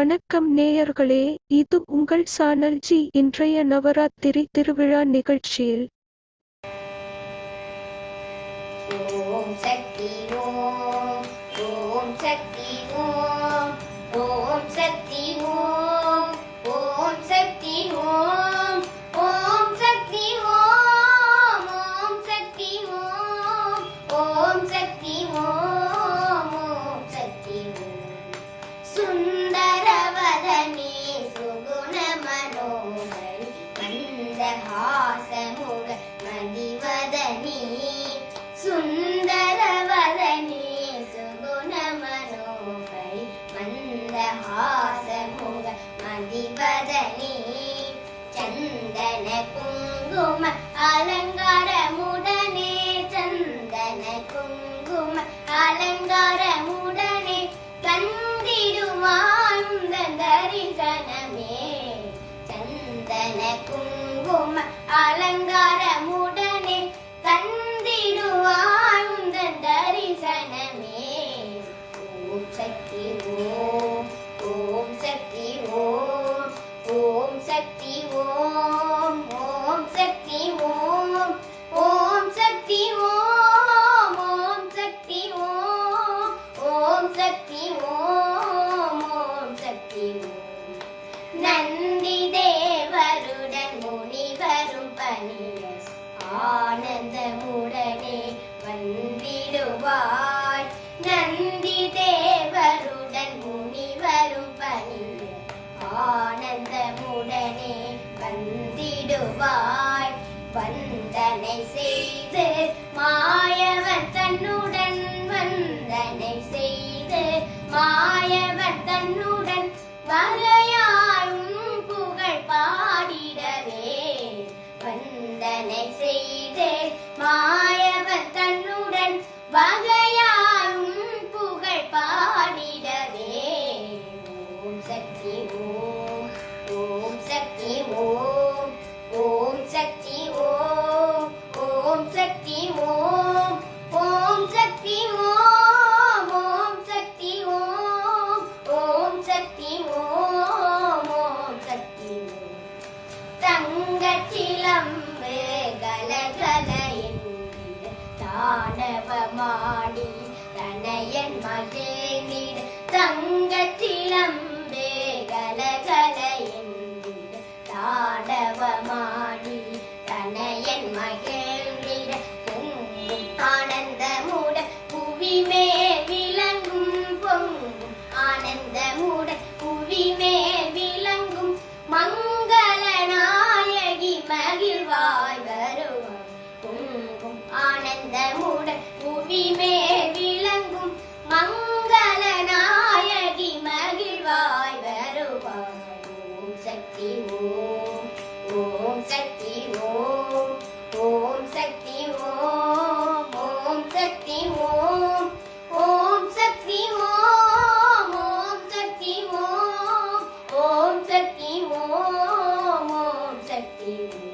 வணக்கம் நேயர்களே, இது உங்கள் சானல் ஜி. இன்றைய நவராத்திரி திருவிழா நிகழ்ச்சியில் ஓம் சக்தி ஓம், ஓம் சக்தி ஓம், ஓம் சக்தி ஓம், ஓம் சக்தி ஓம், ஓம் சக்தி ஓம், ஓம் சக்தி ஓம், ஓம் சக்தி ஓம், ஓம் சக்தி ஓம். சுந்தரவதனே சுகுண மனோகரி மந்தஹாசமுக மதிவதனி. சுந்தரவதனே சுகுண மனோகரி மந்தஹாசமுக மதிவதனி. சந்தன குங்கும அலங்காரமுடனே, சந்தன குங்கும அலங்காரமுடனே தந்திடுவாயுந்தன் தரிசனமே. சந்தன குங்கும அலங்காரமுடனே தந்திடுவாயுந்தன் தரிசனமே. ஓம் சக்தி ஓம், ஓம் சக்தி ஓம், ஓம் சக்தி ஓம், ஓம் சக்தி ஓம், ஓம் சக்தி ஓம், ஓம் சக்தி ஓம், ஓம் சக்தி ஓம், ஓம் சக்தி ஓம். நந்தி தேவருடன் முனிவரும் பணிய ஆனந்தமுடனே வந்திடுவாய். நந்தி தேவருடன் முனிவரும் பணிய ஆனந்தமுடனே வந்திடுவாய். வந்தனை செய்து மாயவன் தன்னுடன், வந்தனை செய்து மாயவன் தன்னுடன் வரையாயும் புகழ் பாடிடவே. வந்தனை செய்து மாயவன் தன்னுடன் வகையாயும் புகழ் பாடிடவே. ஓம் சக்தி ஓம், ஓம் சக்தி ஓம், ஓம் சக்தி ஓம், ஓம் சக்தி ஓம், ஓம் சக்தி ஓம், ஓம் சக்தி ஓம், ஓம் சக்தி ஓம், ஓம் சக்தி ஓம். தங்கச்சிலம்பு கலகல என்கிற தாண்டவமாடி தனையன் மகிழ்ந்திட. தங்கச்சிலம்பு கலகல என்கிற தாண்டவமாடி தனையன் மகிழ்ந்திட. பொங்கும் ஆனந்தமுட புவிமே விளங்கும், பொங்கும் ஆனந்தமுட புவிமே விளங்கும் மங்கள நாயகி மகிழ்வாய் வருவாய். பொங்கும் ஆனந்தமுட புவிமே விளங்கும் மங்கள நாயகி மகிழ்வாய் வருவாய். ஓம் சக்தி ஓம், ஓம் சக்தி ஓம், ஓம் சக்தி ஓம், ஓம் சக்தி ஓம், ஓம் சக்தி ஓம், ஓம் சக்தி ஓம், ஓம் சக்தி ஓம், ஓம் சக்தி ஓம்.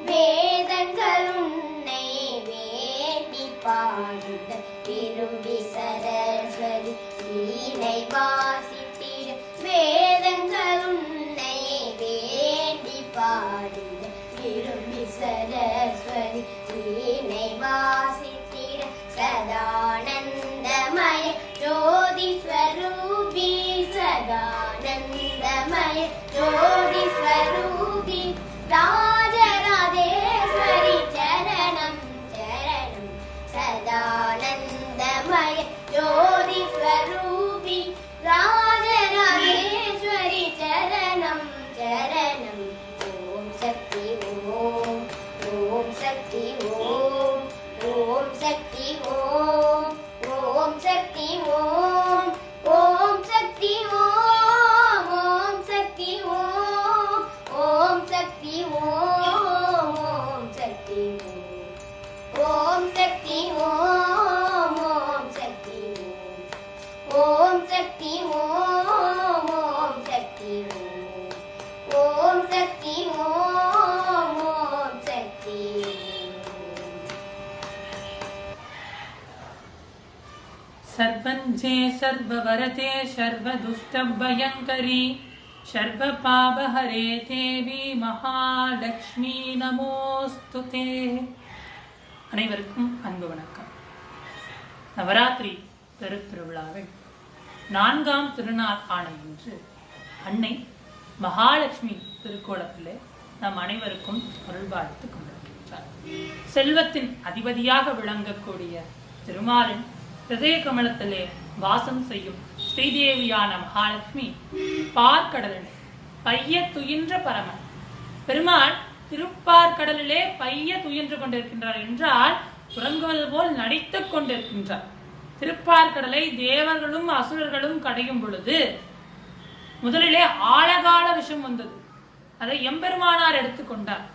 வேதங்கள் உன்னை வேண்டி பாடிட விரும்பி சரஸ்வதி வீணை வாசித்திட. வேதங்கள் உன்னை வேண்டி பாடிட விரும்பி சரஸ்வதி வீணை வாசித்திட. சதானந்தமய ஜோதி ஸ்வரூபி, சதானந்தமய ஜோதி ஸ்வரூபி. ராஜராஜேஸ்வரி சரணம் சரணம். சதானந்தமய ஜோதி ஸ்வரூபி, ராஜராஜேஸ்வரி சரணம் சரணம். ஓம் சக்தி ஓம், ஓம் சக்தி ஓம், ஓம் சக்தி ஓம், ஓம் சக்தி ஓம், ஓம் சக்தி ஓம், ஓம் சக்தி ஓம், ஓம் சக்தி ஓம், ஓம் சக்தி ஓம். ஓம் சக்தி ஓம், ஓம் சக்தி ஓம், ஓம் சக்தி ஓம், ஓம் சக்தி ஓம், ஓம் சக்தி ஓம், ஓம் சக்தி ஓம். सर्वञ्जे सर्ववरते सर्वदुष्टभयङ्करी सर्वपापहरे देवी महालक्ष्मी நமோஸ்துதே. அனைவருக்கும் அன்பு வணக்கம். நவராத்திரி பெருத்திருவிழாவில் 4ஆம் திருநாள் ஆன இன்று அன்னை மகாலட்சுமி திருக்கோலத்திலே நம் அனைவருக்கும் அருள்பாலித்து கொண்டிருக்கின்றார். செல்வத்தின் அதிபதியாக விளங்கக்கூடிய திருமாலின் ஹிருதய கமலத்திலே வாசம் செய்யும் ஸ்ரீதேவியான மகாலட்சுமி பார்க்கடலிலே பைய துயின்ற பரமன். பெருமாள் திருப்பார்கடலிலே பைய துயின்று கொண்டிருக்கின்றார் என்றால் உறங்குவது போல் நடித்துக் கொண்டிருக்கின்றார். திருப்பார்கடலை தேவர்களும் அசுரர்களும் கடையும் பொழுது முதலிலே ஆழகால விஷம் வந்தது. அதை எம்பெருமானார் எடுத்துக்கொண்டார்.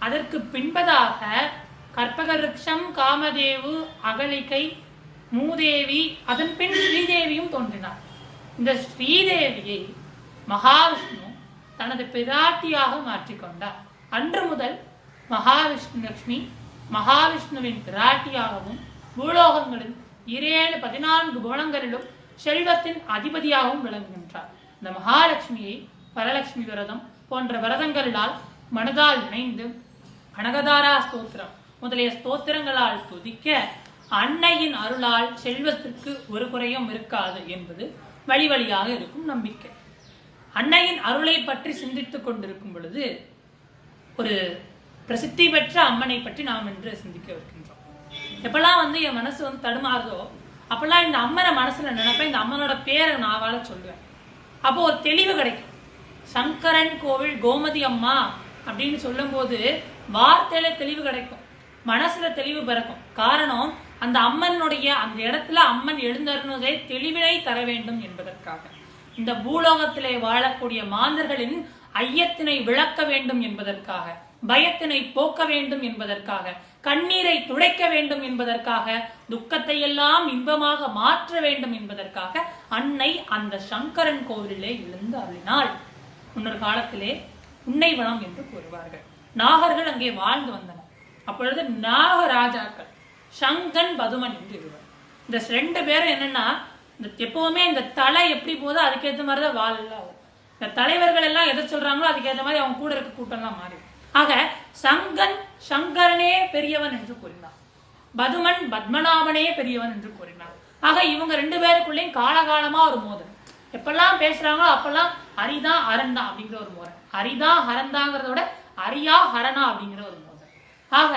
அதற்கு பின்பதாக கற்பகருக்ஷம், காமதேவு, அகலிகை, மூதேவி, அதன் பின் ஸ்ரீதேவியும் தோன்றினார். இந்த ஸ்ரீதேவியை மகாவிஷ்ணு தனது பிராட்டியாக மாற்றிக்கொண்டார். அன்று முதல் மகாவிஷ்ணு மகாவிஷ்ணுவின் பிராட்டியாகவும் பூலோகங்களில் 14 புவனங்களிலும் செல்வத்தின் அதிபதியாகவும் விளங்குகின்றார். இந்த மகாலட்சுமியை வரலட்சுமி விரதம் போன்ற விரதங்களால் மனதால் இணைந்து கனகதாரா ஸ்தோத்திரம் முதலிய ஸ்தோத்திரங்களால் துதிக்க அன்னையின் அருளால் செல்வத்திற்கு ஒரு குறையும் இருக்காது என்பது வழி வழியாக இருக்கும் நம்பிக்கை. அன்னையின் அருளை பற்றி சிந்தித்துக் கொண்டிருக்கும் பொழுது ஒரு பிரசித்தி பெற்ற அம்மனை பற்றி நாம் இன்று சிந்திக்க இருக்கின்றோம். எப்பெல்லாம் என் மனசு தடுமாறுதோ அப்பெல்லாம் இந்த அம்மனை மனசுல நினைப்பேன். இந்த அம்மனோட பேரை நாவால சொல்லுவேன். அப்போ ஒரு தெளிவு கிடைக்கும். சங்கரன் கோவில் கோமதி அம்மா அப்படின்னு சொல்லும் போது வார்த்தையில தெளிவு கிடைக்கும், மனசுல தெளிவு பிறக்கும். காரணம், அந்த அம்மனுடைய அந்த இடத்துல அம்மன் எழுந்தருணுவதை தெளிவினை தர வேண்டும் என்பதற்காக. இந்த பூலோகத்திலே வாழக்கூடிய மாந்தர்களின் ஐயத்தினை விளக்க வேண்டும் என்பதற்காக, பயத்தினை போக்க வேண்டும் என்பதற்காக, கண்ணீரை துடைக்க வேண்டும் என்பதற்காக, துக்கத்தை எல்லாம் இன்பமாக மாற்ற வேண்டும் என்பதற்காக அன்னை அந்த சங்கரன் கோவிலிலே எழுந்து அருளினாள். முன்னொரு காலத்திலே உன்னைவனம் என்று கூறுவார்கள். நாகர்கள் அங்கே வாழ்ந்து வந்தனர். அப்பொழுது நாகராஜாக்கள் சங்கன் பதுமன் என்று இருவர். இந்த 2 பேரும் என்னன்னா, இந்த எப்பவுமே இந்த தலை எப்படி போதோ அதுக்கேற்ற மாதிரிதான் வாழ் எல்லாம். இந்த தலைவர்கள் எல்லாம் எதை சொல்றாங்களோ அதுக்கேற்ற மாதிரி அவங்க கூட இருக்க கூட்டம் எல்லாம் மாறி. ஆக சங்கன் சங்கரனே பெரியவன் என்று கூறினார், பதுமன் பத்மநாபனே பெரியவன் என்று கூறினார். ஆக இவங்க 2 பேருக்குள்ளேயும் காலகாலமா ஒரு மோதல். எப்பெல்லாம் பேசுறாங்களோ அப்பெல்லாம் அரிதான் அரண்டா அப்படிங்கிற ஒரு மோதல், அரிதான் ஹரந்தாங்கிறதோட அரியா ஹரணா அப்படிங்கிற ஒரு மோதல். ஆக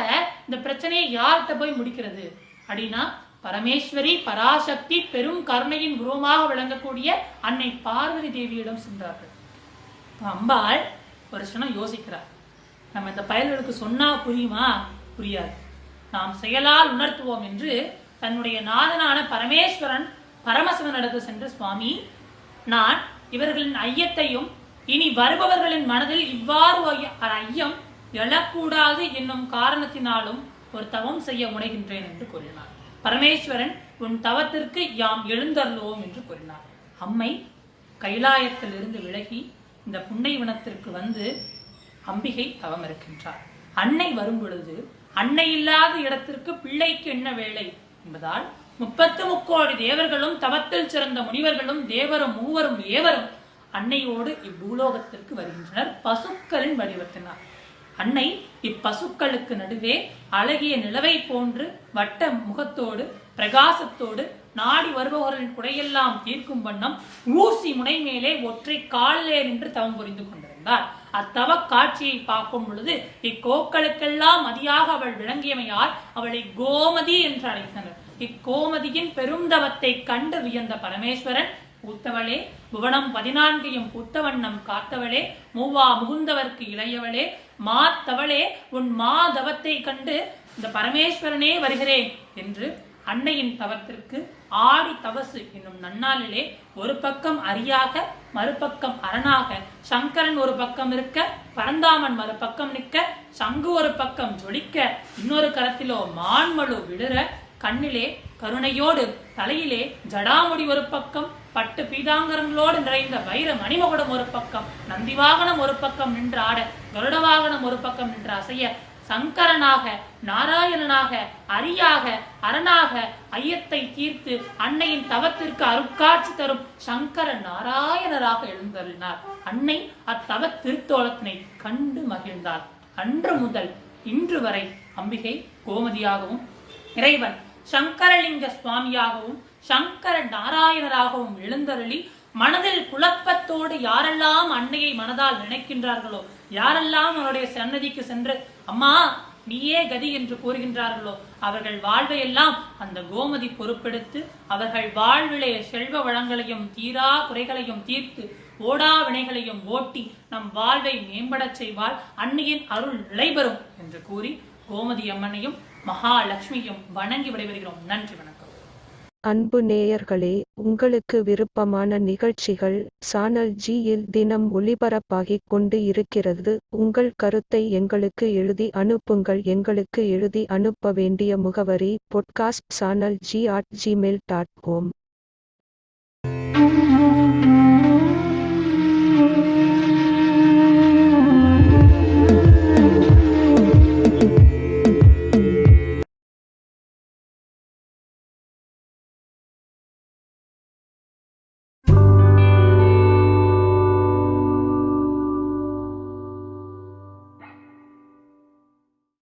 இந்த பிரச்சனையை யார்கிட்ட போய் முடிக்கிறது அப்படின்னா, பரமேஸ்வரி பராசக்தி பெரும் கருணையின் உருவமாக விளங்கக்கூடிய அன்னை பார்வதி தேவியிடம் சென்றார்கள். அம்பாள் ஒரு சனம் யோசிக்கிறார். நம்ம இந்த பயல்களுக்கு சொன்னா புரியுமா? புரியாது. நாம் செயலால் உணர்த்துவோம் என்று தன்னுடைய நாதனான பரமேஸ்வரன் பரமசிவனிடத்து சென்று, சுவாமி, நான் இவர்களின் ஐயத்தையும் இனி வருபவர்களின் மனதில் இவ்வாறு ஐயம் எழக்கூடாது என்னும் காரணத்தினாலும் ஒரு தவம் செய்ய முனைகின்றேன் என்று கூறினார். பரமேஸ்வரன், உன் தவத்திற்கு யாம் எழுந்தருளுவோம் என்று கூறினார். அம்மை கைலாயத்தில் இருந்து விலகி இந்த புன்னைவனத்திற்கு வந்து அம்பிகை தவம் இருக்கின்றார். அன்னை வரும் பொழுது அன்னை இல்லாத இடத்திற்கு பிள்ளைக்கு என்ன வேலை என்பதால் 33 தேவர்களும் தவத்தில் சிறந்த முனிவர்களும் தேவரும் மூவரும் ஏவரும் அன்னையோடு இப்பூலோகத்திற்கு வருகின்றனர் பசுக்களின் வடிவத்தினார். அன்னை இப்பசுக்களுக்கு நடுவே அழகிய நிலவை போன்று வட்ட முகத்தோடு பிரகாசத்தோடு நாடி வருபவர்களின் குடையெல்லாம் தீர்க்கும் வண்ணம் ஊசி முனை மேலே ஒற்றை காலிலே நின்று தவம் புரிந்து கொண்டிருந்தார். அத்தவ காட்சியை பார்க்கும் பொழுது இக்கோக்களுக்கெல்லாம் மதியாக அவள் விளங்கியமையால் அவளை கோமதி என்று அழைத்தனர். இக்கோமதியின் பெருந்தவத்தை கண்டு வியந்த பரமேஸ்வரன், பூத்தவளே, புவனம் 14 பூத்தவண்ணம் காத்தவளே, மூவா முகுந்தவர்க்கு இளையவளே, மாத்தவளே, உன் மாதவத்தை கண்டு இந்த பரமேஸ்வரனே வருகிறேன் என்று அன்னையின் தவத்திற்கு ஆடி தவசு என்னும் நன்னாளிலே ஒரு பக்கம் அரியாக மறுபக்கம் அரணாக சங்கரன் ஒரு பக்கம் இருக்க, பரந்தாமன் மறுபக்கம் நிற்க, சங்கு ஒரு பக்கம் ஜொலிக்க, இன்னொரு கரத்திலோ மான்மழு விழுற, கண்ணிலே கருணையோடு தலையிலே ஜடாமுடி ஒரு பக்கம், பட்டு பீதாங்கரங்களோடு நிறைந்த வைர மணிமகுடம் ஒரு பக்கம், நந்தி வாகனம் ஒரு பக்கம் நின்று ஆட, கருட வாகனம் ஒரு பக்கம் நின்று அசைய, சங்கரனாக, நாராயணனாக, அரியாக, அரணாக ஐயத்தை தீர்த்து அன்னையின் தவத்திற்கு அருட்காட்சி தரும் சங்கர நாராயணராக எழுந்தருளினார். அன்னை அத்தவ திருத்தோலத்தினை கண்டு மகிழ்ந்தார். அன்று முதல் இன்று வரை அம்பிகை கோமதியாகவும், இறைவன் சங்கரலிங்க சுவாமியாகவும், சங்கர நாராயணராகவும் எழுந்தருளி மனதில் குழப்பத்தோடு யாரெல்லாம் அன்னையை மனதால் நினைக்கின்றார்களோ, யாரெல்லாம் அவருடைய சன்னதிக்கு சென்று அம்மா நீயே கதி என்று கூறுகின்றார்களோ, அவர்கள் வாழ்வையெல்லாம் அந்த கோமதி பொறுப்பெடுத்து அவர்கள் வாழ்விலே செல்வ வளங்களையும் தீரா குறைகளையும் தீர்த்து ஓடா வினைகளையும் ஓட்டி நம் வாழ்வை மேம்படச் செய்வாள். அன்னையின் அருள் நிலைபெறும் என்று கூறி கோமதி அம்மனையும் மகாலட்சுமியும் வணங்கி விடைபெறுகிறோம். நன்றி, வணக்கம். அன்பு நேயர்களே, உங்களுக்கு விருப்பமான நிகழ்ச்சிகள் சானல் ஜியில் தினம் ஒளிபரப்பாகிக் கொண்டு இருக்கிறது. உங்கள் கருத்தை எங்களுக்கு எழுதி அனுப்புங்கள். எங்களுக்கு எழுதி அனுப்ப வேண்டிய முகவரி podcast@gmail.com.